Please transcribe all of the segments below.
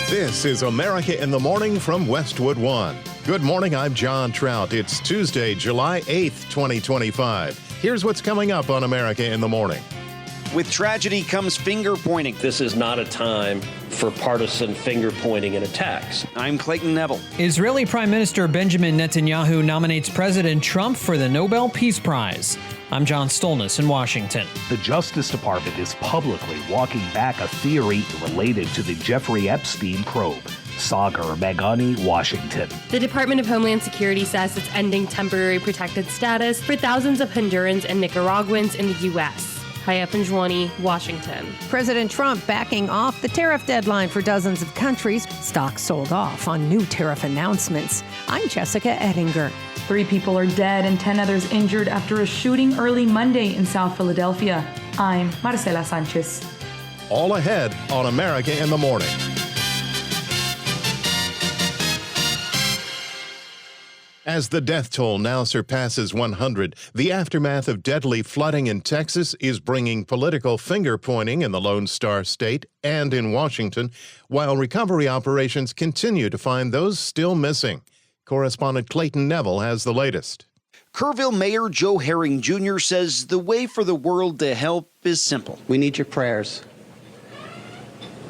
This is America in the Morning from Westwood One. Good morning, I'm John Trout. It's Tuesday, July 8th, 2025. Here's what's coming up on America in the Morning. With tragedy comes finger-pointing. This is not a time for partisan finger-pointing and attacks. I'm Clayton Neville. Israeli Prime Minister Benjamin Netanyahu nominates President Trump for the Nobel Peace Prize. I'm John Stolnis in Washington. The Justice Department is publicly walking back a theory related to the Jeffrey Epstein probe. Sagar Meghani, Washington. The Department of Homeland Security says it's ending temporary protected status for thousands of Hondurans and Nicaraguans in the U.S. Haya Panjwani, Washington. President Trump backing off the tariff deadline for dozens of countries. Stocks sold off on new tariff announcements. I'm Jessica Ettinger. 3 people are dead and 10 others injured after a shooting early Monday in South Philadelphia. I'm Marcela Sanchez. All ahead on America in the Morning. As the death toll now surpasses 100, the aftermath of deadly flooding in Texas is bringing political finger-pointing in the Lone Star State and in Washington, while recovery operations continue to find those still missing. Correspondent Clayton Neville has the latest. Kerrville Mayor Joe Herring Jr. says the way for the world to help is simple. We need your prayers.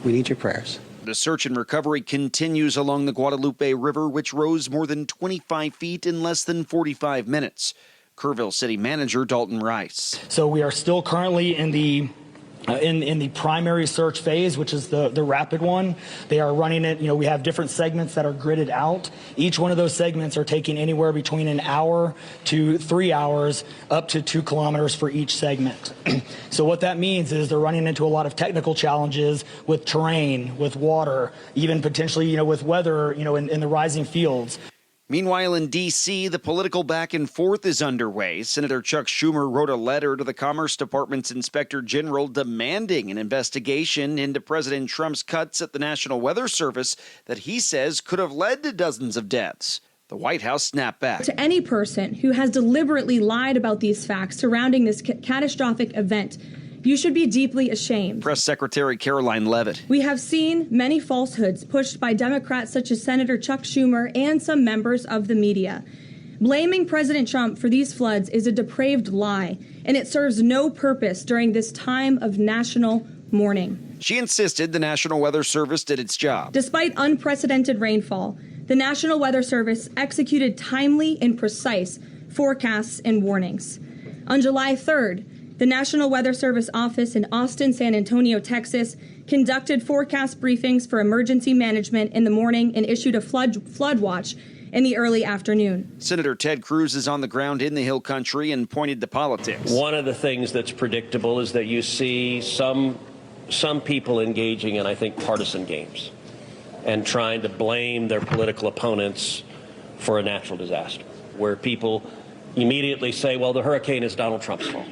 We need your prayers. The search and recovery continues along the Guadalupe River, which rose more than 25 feet in less than 45 minutes. Kerrville City Manager Dalton Rice. So we are still currently in the primary search phase, which is the rapid one. They are running it, we have different segments that are gridded out. Each one of those segments are taking anywhere between an hour to 3 hours, up to 2 kilometers for each segment. So what that means is they're running into a lot of technical challenges with terrain, with water, even potentially, with weather, in the rising fields. Meanwhile, in D.C., the political back and forth is underway. Senator Chuck Schumer wrote a letter to the Commerce Department's Inspector General demanding an investigation into President Trump's cuts at the National Weather Service that he says could have led to dozens of deaths. The White House snapped back. To any person who has deliberately lied about these facts surrounding this catastrophic event, you should be deeply ashamed. Press Secretary Caroline Leavitt. We have seen many falsehoods pushed by Democrats such as Senator Chuck Schumer and some members of the media. Blaming President Trump for these floods is a depraved lie, and it serves no purpose during this time of national mourning. She insisted the National Weather Service did its job. Despite unprecedented rainfall, the National Weather Service executed timely and precise forecasts and warnings. On July 3rd, the National Weather Service office in Austin, San Antonio, Texas, conducted forecast briefings for emergency management in the morning and issued a flood watch in the early afternoon. Senator Ted Cruz is on the ground in the Hill Country and pointed to politics. One of the things that's predictable is that you see some people engaging in, I think, partisan games and trying to blame their political opponents for a natural disaster, where people immediately say, well, the hurricane is Donald Trump's fault.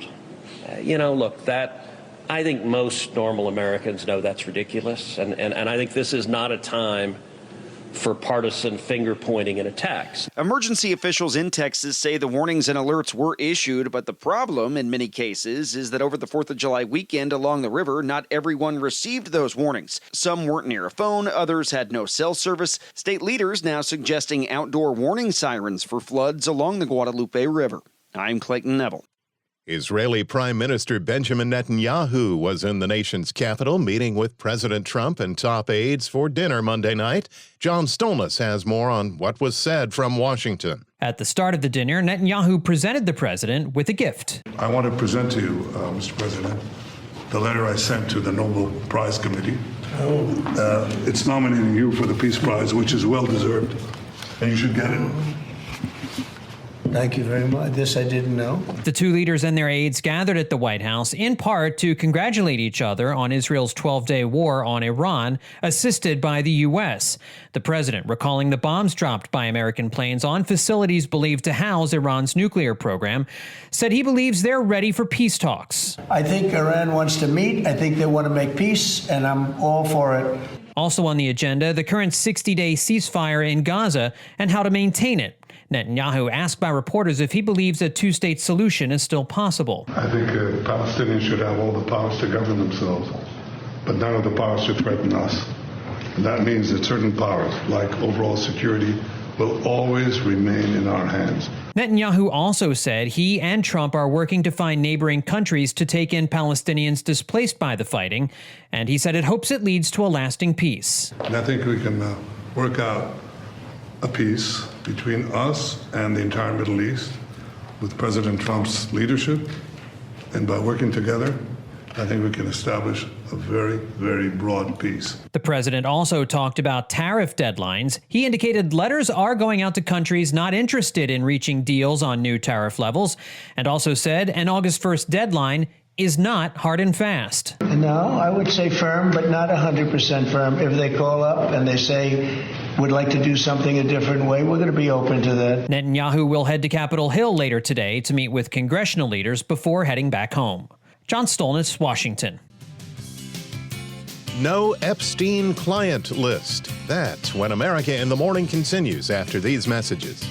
Look, I think most normal Americans know that's ridiculous, and I think this is not a time for partisan finger-pointing and attacks. Emergency officials in Texas say the warnings and alerts were issued, but the problem in many cases is that over the 4th of July weekend along the river, not everyone received those warnings. Some weren't near a phone, others had no cell service. State leaders now suggesting outdoor warning sirens for floods along the Guadalupe River. I'm Clayton Neville. Israeli Prime Minister Benjamin Netanyahu was in the nation's capital meeting with President Trump and top aides for dinner Monday night. John Stolnis has more on what was said from Washington. At the start of the dinner, Netanyahu presented the president with a gift. I want to present to you, Mr. President, the letter I sent to the Nobel Prize Committee. It's nominating you for the Peace Prize, which is well-deserved, and you should get it. Thank you very much. This I didn't know. The two leaders and their aides gathered at the White House in part to congratulate each other on Israel's 12-day war on Iran, assisted by the U.S. The president, recalling the bombs dropped by American planes on facilities believed to house Iran's nuclear program, said he believes they're ready for peace talks. I think Iran wants to meet. I think they want to make peace, and I'm all for it. Also on the agenda, the current 60-day ceasefire in Gaza and how to maintain it. Netanyahu asked by reporters if he believes a two-state solution is still possible. I think Palestinians should have all the powers to govern themselves, but none of the powers should threaten us. And that means that certain powers, like overall security, will always remain in our hands. Netanyahu also said he and Trump are working to find neighboring countries to take in Palestinians displaced by the fighting, and he said it hopes it leads to a lasting peace. And I think we can work out a peace between us and the entire Middle East with President Trump's leadership, and by working together, I think we can establish a very, very broad peace. The president also talked about tariff deadlines. He indicated letters are going out to countries not interested in reaching deals on new tariff levels, and also said an August 1st deadline is not hard and fast. No, I would say firm, but not 100% firm. If they call up and they say, would like to do something a different way, we're going to be open to that. Netanyahu will head to Capitol Hill later today to meet with congressional leaders before heading back home. John Stolnis, Washington. No Epstein client list. That's when America in the Morning continues after these messages.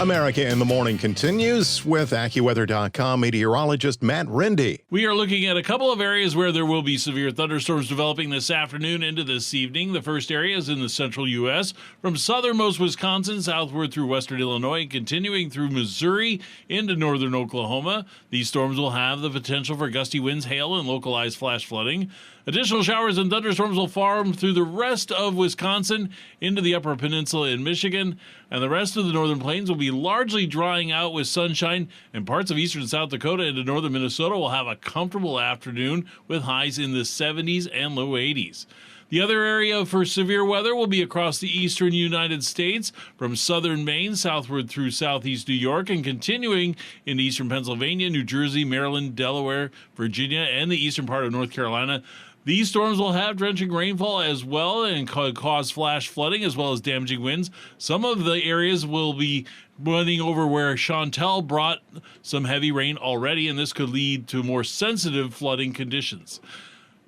America in the Morning continues with AccuWeather.com meteorologist Matt Rindy. We are looking at a couple of areas where there will be severe thunderstorms developing this afternoon into this evening. The first area is in the central U.S., from southernmost Wisconsin southward through western Illinois and continuing through Missouri into northern Oklahoma. These storms will have the potential for gusty winds, hail, and localized flash flooding. Additional showers and thunderstorms will form through the rest of Wisconsin into the upper peninsula in Michigan, and the rest of the northern plains will be largely drying out with sunshine, and parts of eastern South Dakota into northern Minnesota will have a comfortable afternoon with highs in the 70s and low 80s. The other area for severe weather will be across the eastern United States, from southern Maine southward through southeast New York and continuing into eastern Pennsylvania, New Jersey, Maryland, Delaware, Virginia, and the eastern part of North Carolina. These storms will have drenching rainfall as well and cause flash flooding as well as damaging winds. Some of the areas will be running over where Chantal brought some heavy rain already, and this could lead to more sensitive flooding conditions.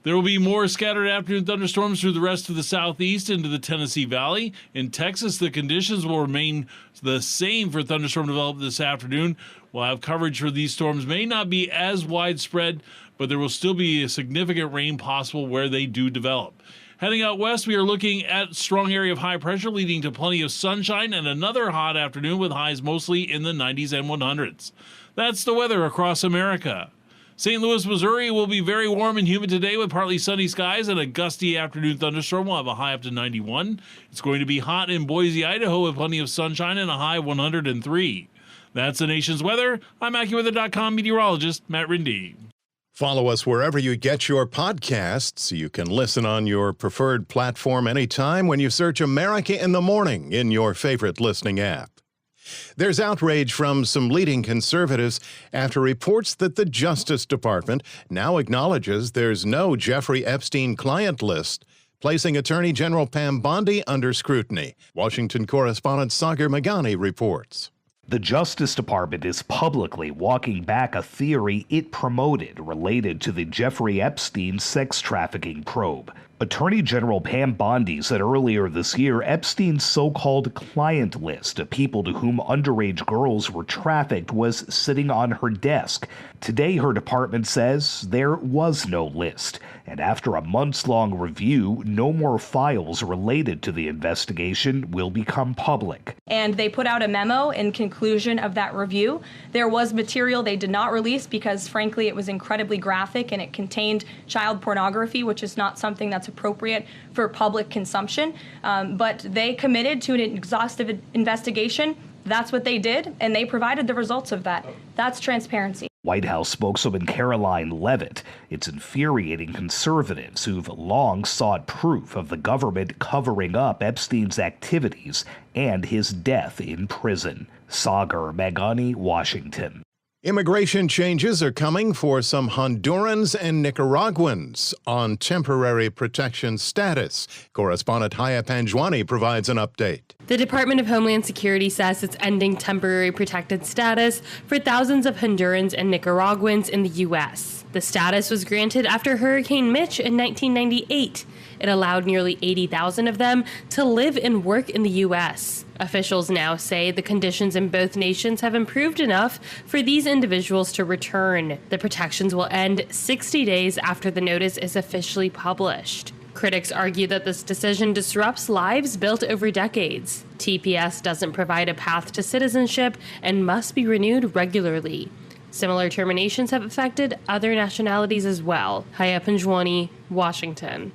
There will be more scattered afternoon thunderstorms through the rest of the southeast into the Tennessee Valley. In Texas, the conditions will remain the same for thunderstorm development this afternoon. We'll have coverage for these storms may not be as widespread, but there will still be a significant rain possible where they do develop. Heading out west, we are looking at strong area of high pressure leading to plenty of sunshine and another hot afternoon with highs mostly in the 90s and 100s. That's the weather across America. St. Louis, Missouri will be very warm and humid today with partly sunny skies and a gusty afternoon thunderstorm. We'll have a high up to 91. It's going to be hot in Boise, Idaho with plenty of sunshine and a high 103. That's the nation's weather. I'm AccuWeather.com meteorologist Matt Rindy. Follow us wherever you get your podcasts. You can listen on your preferred platform anytime when you search America in the Morning in your favorite listening app. There's outrage from some leading conservatives after reports that the Justice Department now acknowledges there's no Jeffrey Epstein client list, placing Attorney General Pam Bondi under scrutiny. Washington correspondent Sagar Meghani reports. The Justice Department is publicly walking back a theory it promoted related to the Jeffrey Epstein sex trafficking probe. Attorney General Pam Bondi said earlier this year Epstein's so-called client list of people to whom underage girls were trafficked was sitting on her desk. Today, her department says there was no list, and after a months-long review, no more files related to the investigation will become public. And they put out a memo in conclusion of that review. There was material they did not release because, frankly, it was incredibly graphic and it contained child pornography, which is not something that's appropriate for public consumption. But they committed to an exhaustive investigation. That's what they did, and they provided the results of that. That's transparency. White House spokeswoman Caroline Leavitt. It's infuriating conservatives who've long sought proof of the government covering up Epstein's activities and his death in prison. Sagar Meghani, Washington. Immigration changes are coming for some Hondurans and Nicaraguans on temporary protection status. Correspondent Haya Panjwani provides an update. The Department of Homeland Security says it's ending temporary protected status for thousands of Hondurans and Nicaraguans in the U.S. The status was granted after Hurricane Mitch in 1998. It allowed nearly 80,000 of them to live and work in the U.S. Officials now say the conditions in both nations have improved enough for these individuals to return. The protections will end 60 days after the notice is officially published. Critics argue that this decision disrupts lives built over decades. TPS doesn't provide a path to citizenship and must be renewed regularly. Similar terminations have affected other nationalities as well. Haya Panjwani, Washington.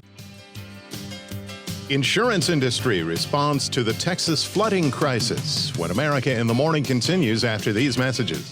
Insurance industry responds to the Texas flooding crisis. When America in the Morning continues after these messages.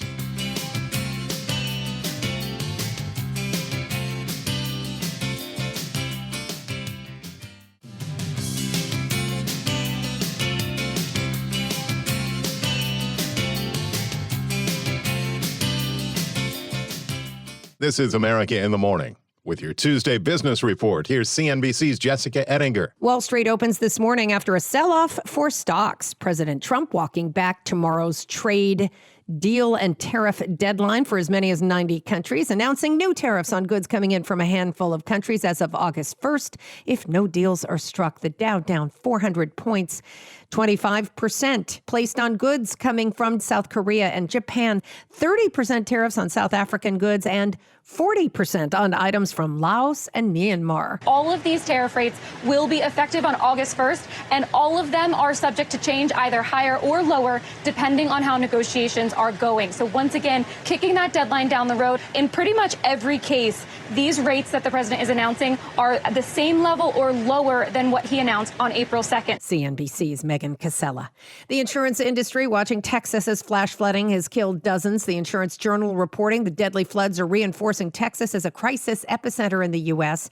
This is America in the Morning. With your Tuesday business report, here's CNBC's Jessica Ettinger. Wall Street opens this morning after a sell-off for stocks. President Trump walking back tomorrow's trade deal and tariff deadline for as many as 90 countries, announcing new tariffs on goods coming in from a handful of countries as of August 1st. If no deals are struck, the Dow down 400 points, 25% placed on goods coming from South Korea and Japan, 30% tariffs on South African goods, and 40% on items from Laos and Myanmar. All of these tariff rates will be effective on August 1st, and all of them are subject to change, either higher or lower, depending on how negotiations are going. So once again, kicking that deadline down the road. In pretty much every case, these rates that the president is announcing are at the same level or lower than what he announced on April 2nd. CNBC's Megan Casella. The insurance industry watching Texas as flash flooding has killed dozens. The Insurance Journal reporting the deadly floods are reinforcing Texas as a crisis epicenter in the U.S.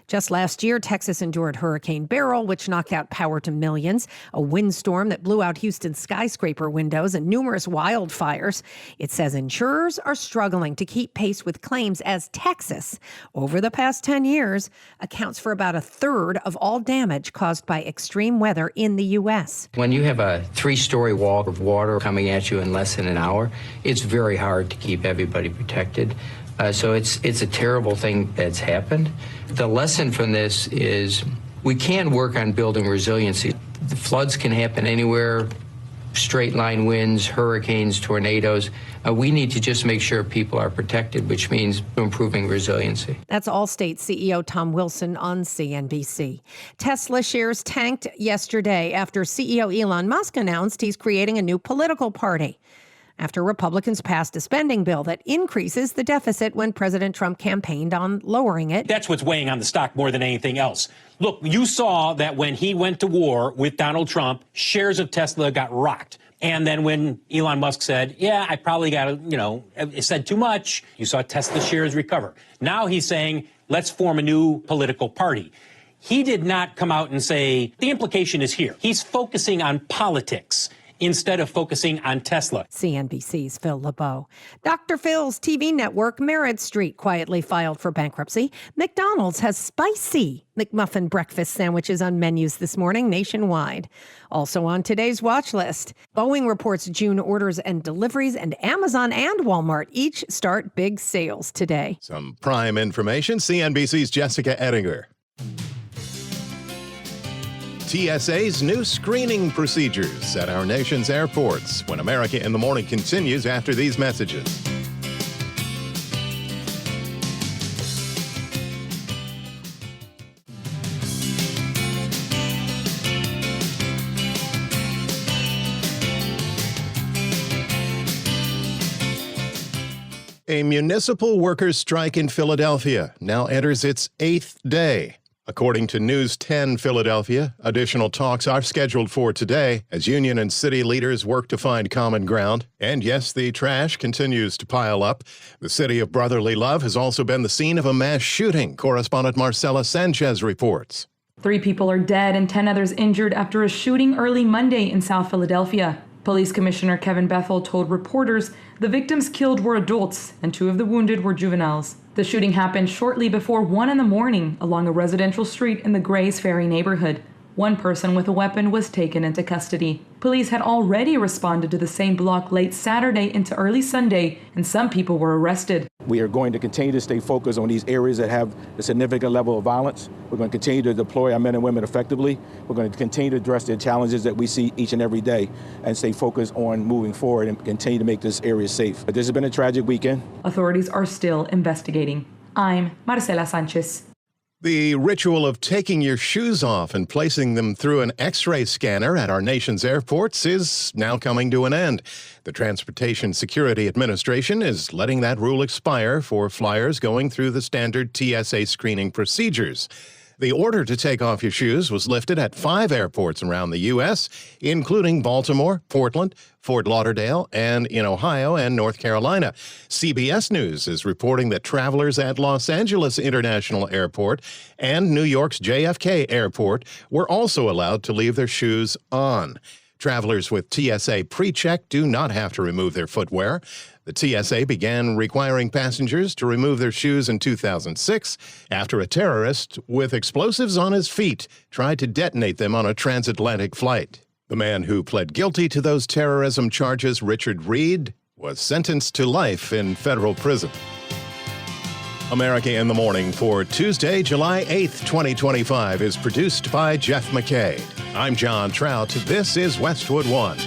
Just last year, Texas endured Hurricane Beryl, which knocked out power to millions, a windstorm that blew out Houston's skyscraper windows, and numerous wildfires. It says insurers are struggling to keep pace with claims as Texas, over the past 10 years, accounts for about a third of all damage caused by extreme weather in the U.S. When you have a 3-story wall of water coming at you in less than an hour, it's very hard to keep everybody protected. So it's a terrible thing that's happened. The lesson from this is we can work on building resiliency. The floods can happen anywhere, straight line winds, hurricanes, tornadoes. We need to just make sure people are protected, which means improving resiliency. That's Allstate CEO Tom Wilson on CNBC. Tesla shares tanked yesterday after CEO Elon Musk announced he's creating a new political party, after Republicans passed a spending bill that increases the deficit when President Trump campaigned on lowering it. That's what's weighing on the stock more than anything else. Look, you saw that when he went to war with Donald Trump, shares of Tesla got rocked. And then when Elon Musk said, yeah, I probably got to, it said too much, you saw Tesla shares recover. Now he's saying, let's form a new political party. He did not come out and say, the implication is here. He's focusing on politics instead of focusing on Tesla. CNBC's Phil LeBeau. Dr. Phil's TV network, Merit Street, quietly filed for bankruptcy. McDonald's has spicy McMuffin breakfast sandwiches on menus this morning nationwide. Also on today's watch list, Boeing reports June orders and deliveries, and Amazon and Walmart each start big sales today. Some prime information, CNBC's Jessica Ettinger. TSA's new screening procedures at our nation's airports. When America in the Morning continues after these messages. A municipal workers' strike in Philadelphia now enters its 8th day. According to News 10 Philadelphia, additional talks are scheduled for today as union and city leaders work to find common ground. And yes, the trash continues to pile up. The city of brotherly love has also been the scene of a mass shooting. Correspondent Marcela Sanchez reports. 3 people are dead and 10 others injured after a shooting early Monday in South Philadelphia. Police Commissioner Kevin Bethel told reporters the victims killed were adults and 2 of the wounded were juveniles. The shooting happened shortly before 1 a.m. along a residential street in the Grays Ferry neighborhood. One person with a weapon was taken into custody. Police had already responded to the same block late Saturday into early Sunday, and some people were arrested. We are going to continue to stay focused on these areas that have a significant level of violence. We're going to continue to deploy our men and women effectively. We're going to continue to address the challenges that we see each and every day and stay focused on moving forward and continue to make this area safe. But this has been a tragic weekend. Authorities are still investigating. I'm Marcela Sanchez. The ritual of taking your shoes off and placing them through an X-ray scanner at our nation's airports is now coming to an end. The Transportation Security Administration is letting that rule expire for flyers going through the standard TSA screening procedures. The order to take off your shoes was lifted at 5 airports around the U.S., including Baltimore, Portland, Fort Lauderdale, and in Ohio and North Carolina. CBS News is reporting that travelers at Los Angeles International Airport and New York's JFK Airport were also allowed to leave their shoes on. Travelers with TSA pre-check do not have to remove their footwear. The TSA began requiring passengers to remove their shoes in 2006 after a terrorist with explosives on his feet tried to detonate them on a transatlantic flight. The man who pled guilty to those terrorism charges, Richard Reed, was sentenced to life in federal prison. America in the Morning for Tuesday, July 8th, 2025 is produced by Jeff McKay. I'm John Trout. This is Westwood One.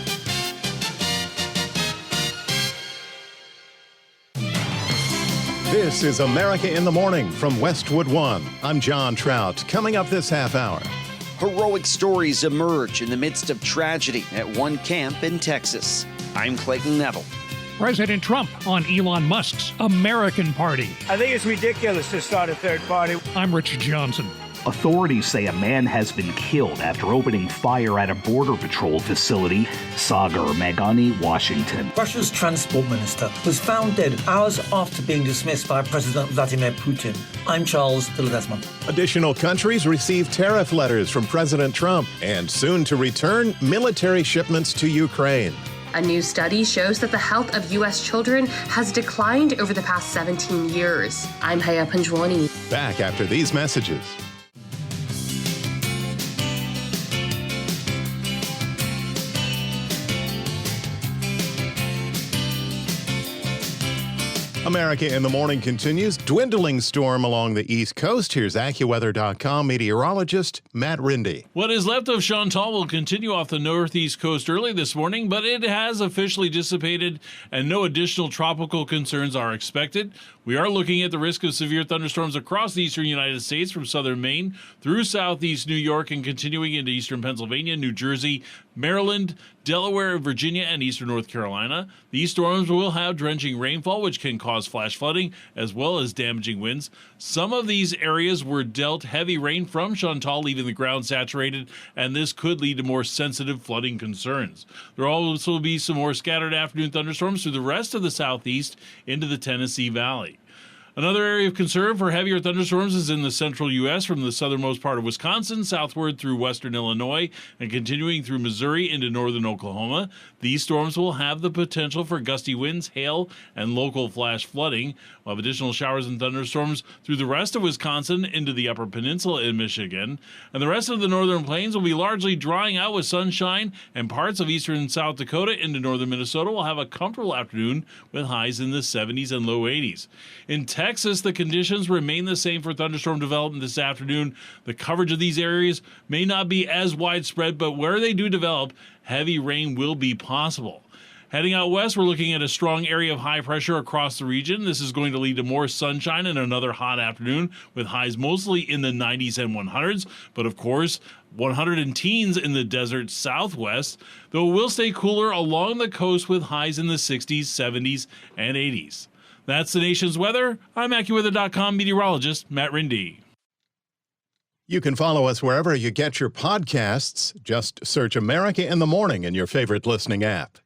This is America in the Morning from Westwood One. I'm John Trout. Coming up this half hour. Heroic stories emerge in the midst of tragedy at one camp in Texas. I'm Clayton Neville. President Trump on Elon Musk's American Party. I think it's ridiculous to start a third party. I'm Rich Johnson. Authorities say a man has been killed after opening fire at a Border Patrol facility, Sagar Meghani, Washington. Russia's transport minister was found dead hours after being dismissed by President Vladimir Putin. I'm Charles de Ledesma. Additional countries receive tariff letters from President Trump and soon to return military shipments to Ukraine. A new study shows that the health of U.S. children has declined over the past 17 years. I'm Haya Panjwani. Back after these messages. America in the Morning continues. Dwindling storm along the East Coast. Here's AccuWeather.com meteorologist Matt Rindy. What is left of Chantal will continue off the northeast coast early this morning, but it has officially dissipated and no additional tropical concerns are expected. We are looking at the risk of severe thunderstorms across the eastern United States from southern Maine through southeast New York and continuing into eastern Pennsylvania, New Jersey, Maryland, Delaware, Virginia, and eastern North Carolina. These storms will have drenching rainfall, which can cause flash flooding as well as damaging winds. Some of these areas were dealt heavy rain from Chantal, leaving the ground saturated, and this could lead to more sensitive flooding concerns. There will also be some more scattered afternoon thunderstorms through the rest of the southeast into the Tennessee Valley. Another area of concern for heavier thunderstorms is in the central U.S. from the southernmost part of Wisconsin southward through western Illinois and continuing through Missouri into northern Oklahoma. These storms will have the potential for gusty winds, hail, and local flash flooding. We'll have additional showers and thunderstorms through the rest of Wisconsin into the upper peninsula in Michigan. And the rest of the northern plains will be largely drying out with sunshine, and parts of eastern South Dakota into northern Minnesota will have a comfortable afternoon with highs in the 70s and low 80s. In Texas, the conditions remain the same for thunderstorm development this afternoon. The coverage of these areas may not be as widespread, but where they do develop, heavy rain will be possible. Heading out west, we're looking at a strong area of high pressure across the region. This is going to lead to more sunshine and another hot afternoon with highs mostly in the 90s and 100s. But of course, 100 and teens in the desert southwest, though it will stay cooler along the coast with highs in the 60s, 70s, and 80s. That's the nation's weather. I'm AccuWeather.com meteorologist Matt Rindy. You can follow us wherever you get your podcasts. Just search America in the Morning in your favorite listening app.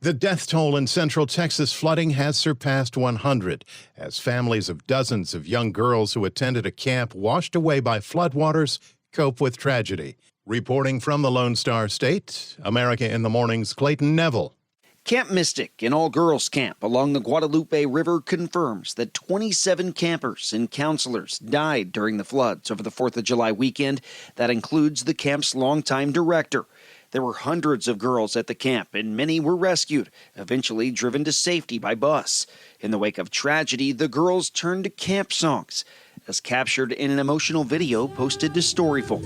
The death toll in Central Texas flooding has surpassed 100 as families of dozens of young girls who attended a camp washed away by floodwaters cope with tragedy. Reporting from the Lone Star State, America in the Morning's Clayton Neville. Camp Mystic, an all-girls camp along the Guadalupe River, confirms that 27 campers and counselors died during the floods over the 4th of July weekend. That includes the camp's longtime director. There were hundreds of girls at the camp, and many were rescued, eventually driven to safety by bus. In the wake of tragedy, the girls turned to camp songs, as captured in an emotional video posted to Storyful.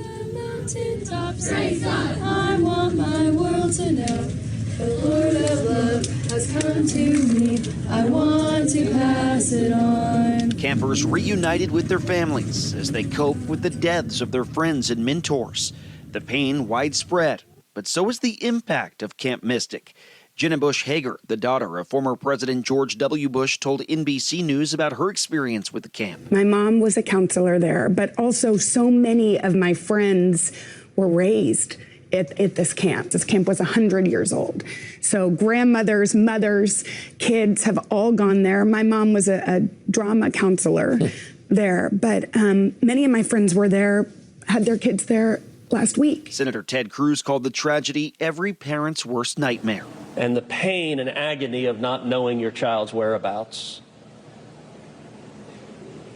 I want my world to know the Lord of love has come to me. I want to pass it on. Campers reunited with their families as they cope with the deaths of their friends and mentors. The pain widespread, but so is the impact of Camp Mystic. Jenna Bush Hager, the daughter of former President George W. Bush, told NBC News about her experience with the camp. My mom was a counselor there, but also so many of my friends were raised at this camp. This camp was 100 years old. So grandmothers, mothers, kids have all gone there. My mom was a drama counselor there, but many of my friends were there, had their kids there last week. Senator Ted Cruz called the tragedy every parent's worst nightmare. And the pain and agony of not knowing your child's whereabouts,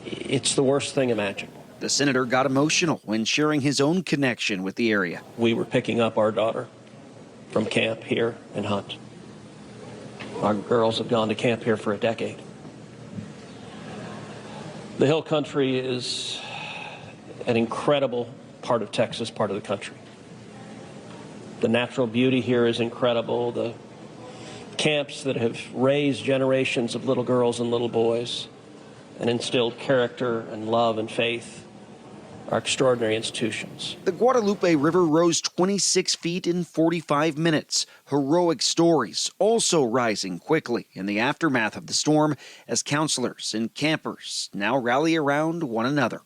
it's the worst thing imaginable. The senator got emotional when sharing his own connection with the area. We were picking up our daughter from camp here in Hunt. Our girls have gone to camp here for a decade. The Hill Country is an incredible part of Texas, part of the country. The natural beauty here is incredible. The camps that have raised generations of little girls and little boys and instilled character and love and faith are extraordinary institutions. The Guadalupe River rose 26 feet in 45 minutes. Heroic stories also rising quickly in the aftermath of the storm as counselors and campers now rally around one another.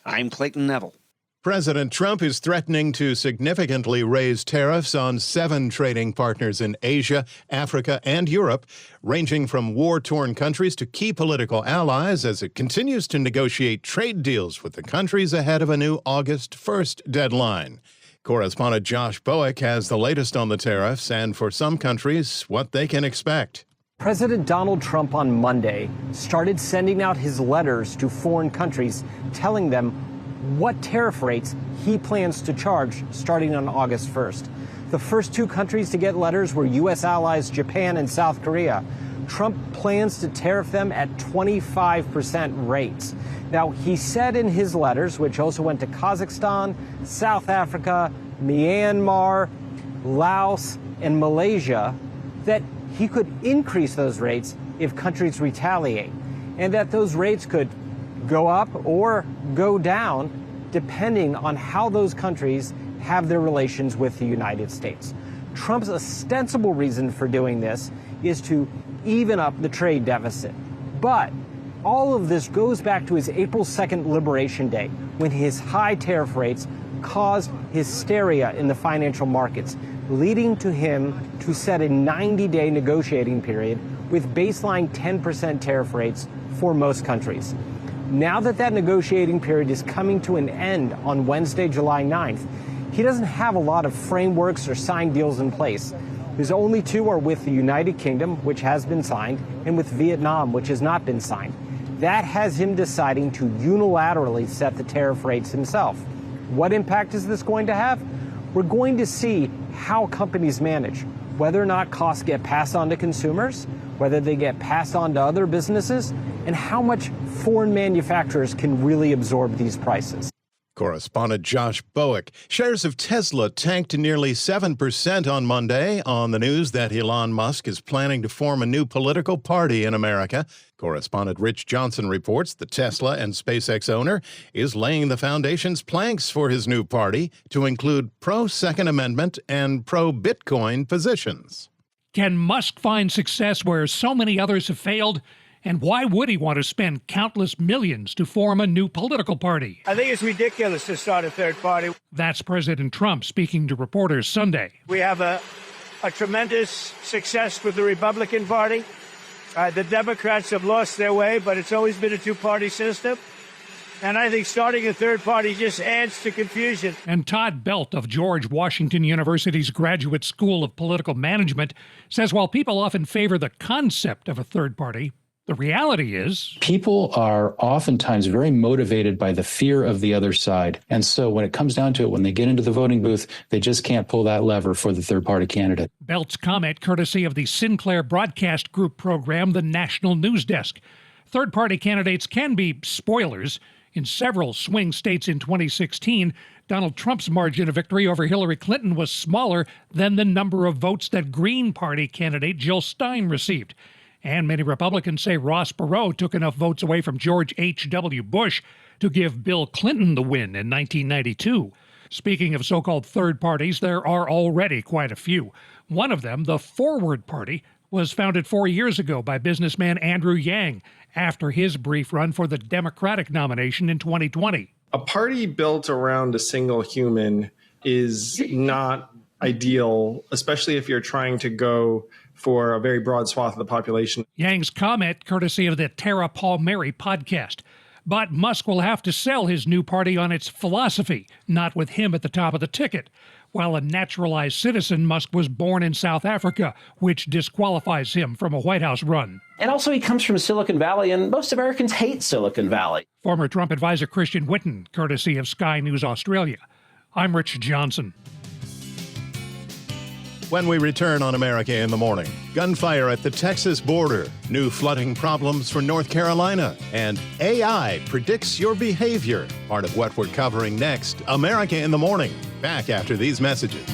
I'm Clayton Neville. President Trump is threatening to significantly raise tariffs on 7 trading partners in Asia, Africa, and Europe, ranging from war-torn countries to key political allies as it continues to negotiate trade deals with the countries ahead of a new August 1st deadline. Correspondent Josh Bowick has the latest on the tariffs and, for some countries, what they can expect. President Donald Trump on Monday started sending out his letters to foreign countries telling them what tariff rates he plans to charge starting on August 1st. The first 2 countries to get letters were U.S. allies Japan and South Korea. Trump plans to tariff them at 25% rates. Now, he said in his letters, which also went to Kazakhstan, South Africa, Myanmar, Laos, and Malaysia, that he could increase those rates if countries retaliate, and that those rates could go up or go down depending on how those countries have their relations with the United States. Trump's ostensible reason for doing this is to even up the trade deficit. But all of this goes back to his April 2nd Liberation Day, when his high tariff rates caused hysteria in the financial markets, leading to him to set a 90-day negotiating period with baseline 10% tariff rates for most countries. Now that that negotiating period is coming to an end on Wednesday, July 9th, he doesn't have a lot of frameworks or signed deals in place. His only 2 are with the United Kingdom, which has been signed, and with Vietnam, which has not been signed. That has him deciding to unilaterally set the tariff rates himself. What impact is this going to have? We're going to see how companies manage, whether or not costs get passed on to consumers, whether they get passed on to other businesses, and how much foreign manufacturers can really absorb these prices. Correspondent Josh Bowick. Shares of Tesla tanked nearly 7% on Monday on the news that Elon Musk is planning to form a new political party in America. Correspondent Rich Johnson reports the Tesla and SpaceX owner is laying the foundation's planks for his new party to include pro-Second Amendment and pro-Bitcoin positions. Can Musk find success where so many others have failed? And why would he want to spend countless millions to form a new political party? I think it's ridiculous to start a third party. That's President Trump speaking to reporters Sunday. We have a tremendous success with the Republican Party. The Democrats have lost their way, but it's always been a 2-party system. And I think starting a third party just adds to confusion. And Todd Belt of George Washington University's Graduate School of Political Management says while people often favor the concept of a third party, the reality is people are oftentimes very motivated by the fear of the other side. And so when it comes down to it, when they get into the voting booth, they just can't pull that lever for the third party candidate. Belt's comment courtesy of the Sinclair Broadcast Group program, The National News Desk. Third party candidates can be spoilers. In several swing states in 2016, Donald Trump's margin of victory over Hillary Clinton was smaller than the number of votes that Green Party candidate Jill Stein received. And many Republicans say Ross Perot took enough votes away from George H.W. Bush to give Bill Clinton the win in 1992. Speaking of so-called third parties, there are already quite a few. One of them, the Forward Party, was founded 4 years ago by businessman Andrew Yang after his brief run for the Democratic nomination in 2020. A party built around a single human is not ideal, especially if you're trying to go for a very broad swath of the population. Yang's comment courtesy of the Tara Palmieri podcast. But Musk will have to sell his new party on its philosophy, not with him at the top of the ticket. While a naturalized citizen, Musk was born in South Africa, which disqualifies him from a White House run. And also he comes from Silicon Valley, and most Americans hate Silicon Valley. Former Trump advisor Christian Whitten, courtesy of Sky News Australia. I'm Rich Johnson. When we return on America in the Morning, gunfire at the Texas border, new flooding problems for North Carolina, and AI predicts your behavior. Part of what we're covering next, America in the Morning. Back after these messages.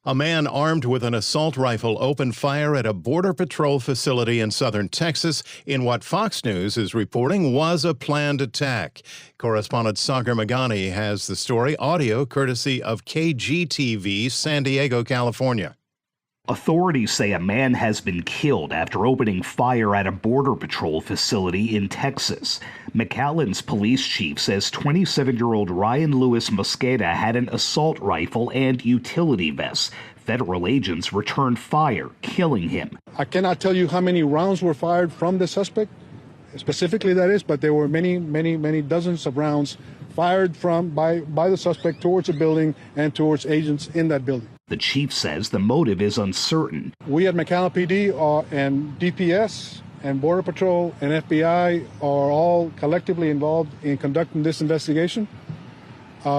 A man armed with an assault rifle opened fire at a Border Patrol facility in southern Texas in what Fox News is reporting was a planned attack. Correspondent Sagar Meghani has the story, audio courtesy of KGTV, San Diego, California. Authorities say a man has been killed after opening fire at a Border Patrol facility in Texas. McAllen's police chief says 27-year-old Ryan Lewis Mosqueda had an assault rifle and utility vest. Federal agents returned fire, killing him. I cannot tell you how many rounds were fired from the suspect, specifically that is, but there were many dozens of rounds fired by the suspect towards the building and towards agents in that building. The chief says the motive is uncertain. We at McAllen PD and DPS and Border Patrol and FBI are all collectively involved in conducting this investigation. The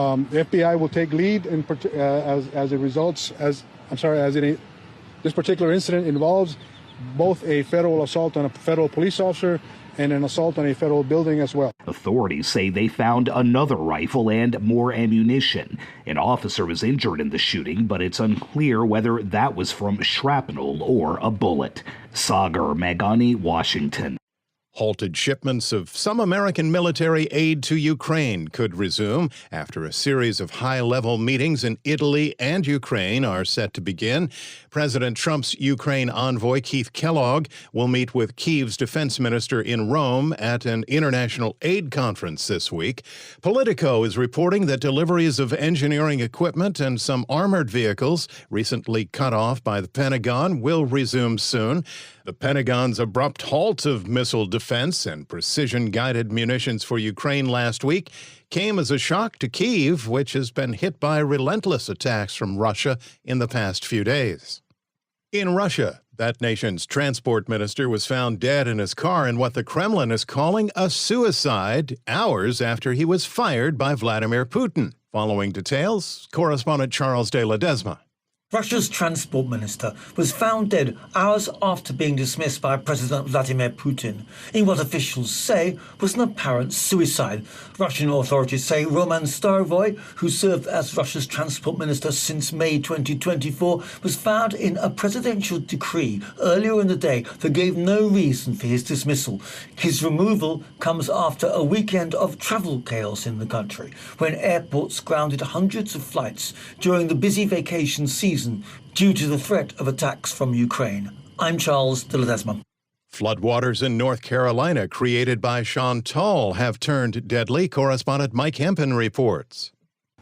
FBI will take lead as it results. This particular incident involves both a federal assault on a federal police officer and an assault on a federal building as well. Authorities say they found another rifle and more ammunition. An officer was injured in the shooting, but it's unclear whether that was from shrapnel or a bullet. Sagar Meghani, Washington. Halted shipments of some American military aid to Ukraine could resume after a series of high-level meetings in Italy and Ukraine are set to begin. President Trump's Ukraine envoy, Keith Kellogg, will meet with Kyiv's defense minister in Rome at an international aid conference this week. Politico is reporting that deliveries of engineering equipment and some armored vehicles recently cut off by the Pentagon will resume soon. The Pentagon's abrupt halt of missile defense and precision-guided munitions for Ukraine last week came as a shock to Kyiv, which has been hit by relentless attacks from Russia in the past few days. In Russia, that nation's transport minister was found dead in his car in what the Kremlin is calling a suicide hours after he was fired by Vladimir Putin. Following details, correspondent Charles de Ledesma. Russia's transport minister was found dead hours after being dismissed by President Vladimir Putin in what officials say was an apparent suicide. Russian authorities say Roman Starovoy, who served as Russia's transport minister since May 2024, was found in a presidential decree earlier in the day that gave no reason for his dismissal. His removal comes after a weekend of travel chaos in the country, when airports grounded hundreds of flights during the busy vacation season due to the threat of attacks from Ukraine. I'm Charles de Ledesma. Floodwaters in North Carolina created by Chantal have turned deadly. Correspondent Mike Hempen reports.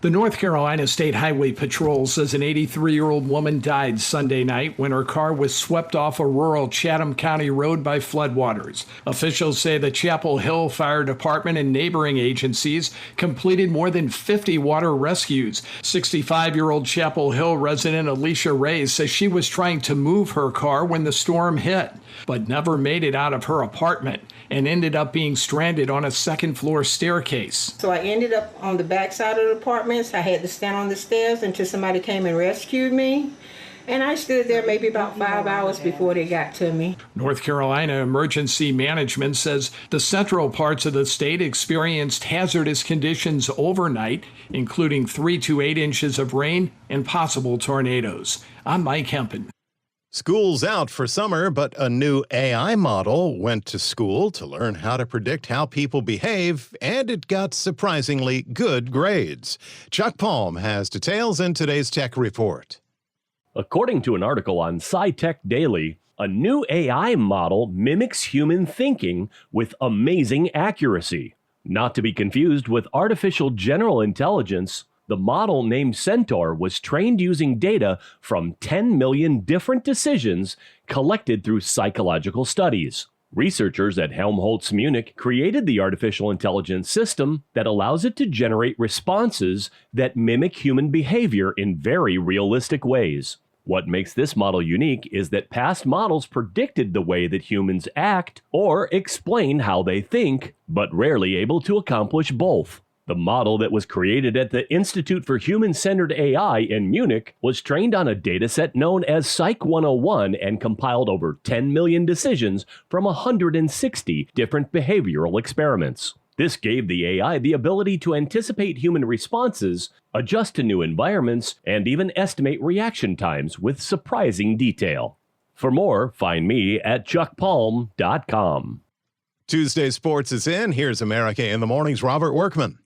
The North Carolina State Highway Patrol says an 83-year-old woman died Sunday night when her car was swept off a rural Chatham County road by floodwaters. Officials say the Chapel Hill Fire Department and neighboring agencies completed more than 50 water rescues. 65-year-old Chapel Hill resident Alicia Reyes says she was trying to move her car when the storm hit, but never made it out of her apartment and ended up being stranded on a second-floor staircase. So I ended up on the back side of the apartment. I had to stand on the stairs until somebody came and rescued me. And I stood there maybe about 5 hours before they got to me. North Carolina Emergency Management says the central parts of the state experienced hazardous conditions overnight, including 3 to 8 inches of rain and possible tornadoes. I'm Mike Hempen. School's out for summer, but a new AI model went to school to learn how to predict how people behave, and it got surprisingly good grades. Chuck Palm has details in today's Tech Report. According to an article on SciTech Daily, a new AI model mimics human thinking with amazing accuracy. Not to be confused with artificial general intelligence, the model named Centaur was trained using data from 10 million different decisions collected through psychological studies. Researchers at Helmholtz Munich created the artificial intelligence system that allows it to generate responses that mimic human behavior in very realistic ways. What makes this model unique is that past models predicted the way that humans act or explain how they think, but rarely able to accomplish both. The model that was created at the Institute for Human-Centered AI in Munich was trained on a dataset known as Psych 101 and compiled over 10 million decisions from 160 different behavioral experiments. This gave the AI the ability to anticipate human responses, adjust to new environments, and even estimate reaction times with surprising detail. For more, find me at chuckpalm.com. Tuesday Sports is in. Here's America in the Morning's Robert Workman.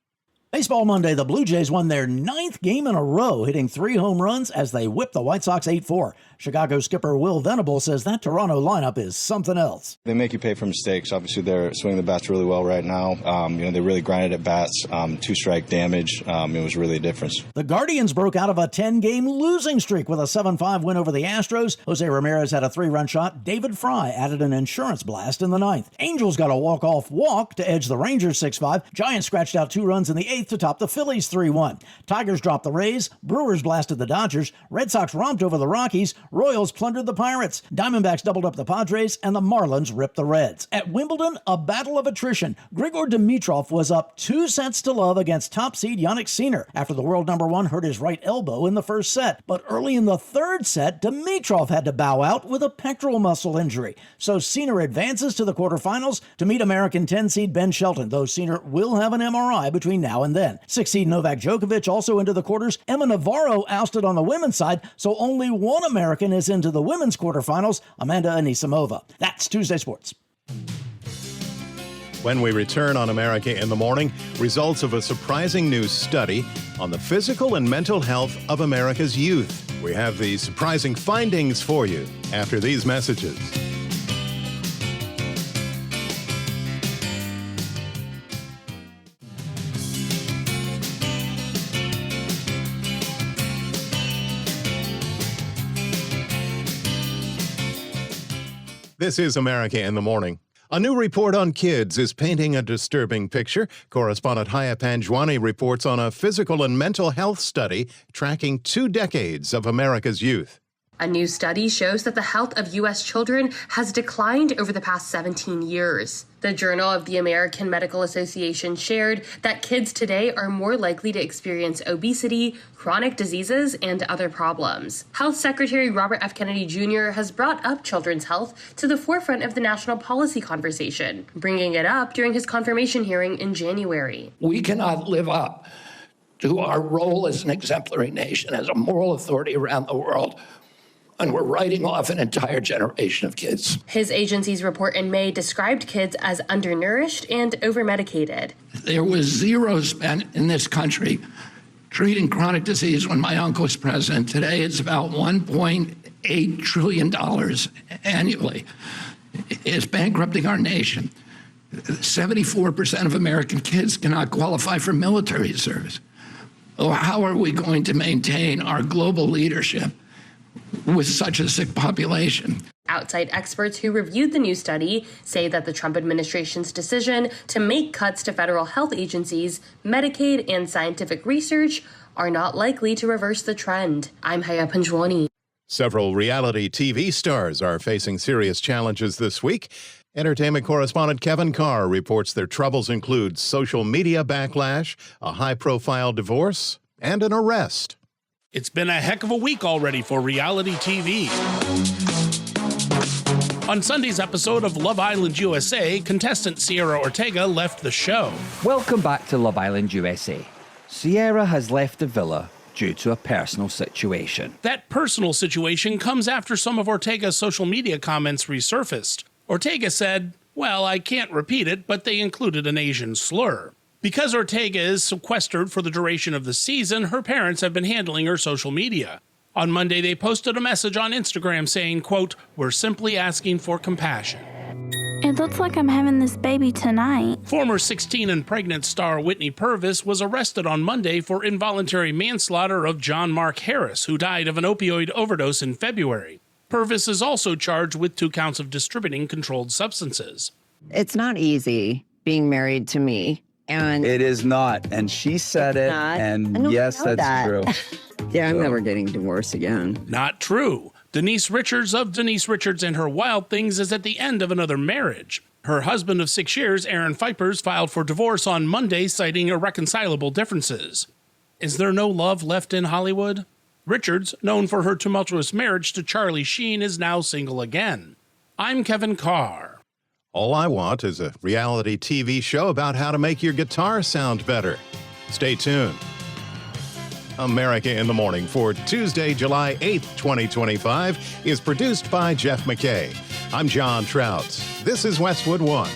Baseball Monday, the Blue Jays won their 9th game in a row, hitting 3 home runs as they whipped the White Sox 8-4. Chicago skipper Will Venable says that Toronto lineup is something else. They make you pay for mistakes. Obviously, they're swinging the bats really well right now. They really grinded at bats, 2-strike damage. It was really a difference. The Guardians broke out of a 10-game losing streak with a 7-5 win over the Astros. Jose Ramirez had a 3-run shot. David Fry added an insurance blast in the 9th. Angels got a walk-off walk to edge the Rangers 6-5. Giants scratched out 2 runs in the 8th to top the Phillies 3-1. Tigers dropped the Rays. Brewers blasted the Dodgers. Red Sox romped over the Rockies. Royals plundered the Pirates. Diamondbacks doubled up the Padres, and the Marlins ripped the Reds. At Wimbledon, a battle of attrition. Grigor Dimitrov was up 2-0 against top seed Jannik Sinner after the world number 1 hurt his right elbow in the first set. But early in the 3rd set, Dimitrov had to bow out with a pectoral muscle injury. So Sinner advances to the quarterfinals to meet American 10 seed Ben Shelton, though Sinner will have an MRI between now and then. 6 seed Novak Djokovic also into the quarters. Emma Navarro ousted on the women's side, so only one American is into the women's quarterfinals, Amanda Anisimova. That's Tuesday Sports. When we return on America in the Morning, results of a surprising new study on the physical and mental health of America's youth. We have the surprising findings for you after these messages. This is America in the Morning. A new report on kids is painting a disturbing picture. Correspondent Haya Panjwani reports on a physical and mental health study tracking 2 decades of America's youth. A new study shows that the health of U.S. children has declined over the past 17 years. The Journal of the American Medical Association shared that kids today are more likely to experience obesity, chronic diseases, and other problems. Health Secretary Robert F. Kennedy Jr. has brought up children's health to the forefront of the national policy conversation, bringing it up during his confirmation hearing in January. We cannot live up to our role as an exemplary nation, as a moral authority around the world, and we're writing off an entire generation of kids. His agency's report in May described kids as undernourished and overmedicated. There was zero spent in this country treating chronic disease when my uncle was president. Today, it's about $1.8 trillion annually. is bankrupting our nation. 74% of American kids cannot qualify for military service. How are we going to maintain our global leadership with such a sick population? Outside experts who reviewed the new study say that the Trump administration's decision to make cuts to federal health agencies, Medicaid, and scientific research are not likely to reverse the trend. I'm Haya Panjwani. Several reality TV stars are facing serious challenges this week. Entertainment correspondent Kevin Carr reports their troubles include social media backlash, a high-profile divorce, and an arrest. It's been a heck of a week already for reality TV. On Sunday's episode of Love Island USA, contestant Sierra Ortega left the show. Welcome back to Love Island USA. Sierra has left the villa due to a personal situation. That personal situation comes after some of Ortega's social media comments resurfaced. Ortega said, well, I can't repeat it, but they included an Asian slur. Because Ortega is sequestered for the duration of the season, her parents have been handling her social media. On Monday, they posted a message on Instagram saying, quote, we're simply asking for compassion. It looks like I'm having this baby tonight. Former 16 and pregnant star Whitney Purvis was arrested on Monday for involuntary manslaughter of John Mark Harris, who died of an opioid overdose in February. Purvis is also charged with 2 counts of distributing controlled substances. It's not easy being married to me. And it is not. And she said it. And yes, that's true. Yeah, I'm never getting divorced again. Not true. Denise Richards of Denise Richards and Her Wild Things is at the end of another marriage. Her husband of 6 years, Aaron Vipers, filed for divorce on Monday, citing irreconcilable differences. Is there no love left in Hollywood? Richards, known for her tumultuous marriage to Charlie Sheen, is now single again. I'm Kevin Carr. All I Want is a reality TV show about how to make your guitar sound better. Stay tuned. America in the Morning for Tuesday, July 8th, 2025 is produced by Jeff McKay. I'm John Trout. This is Westwood One.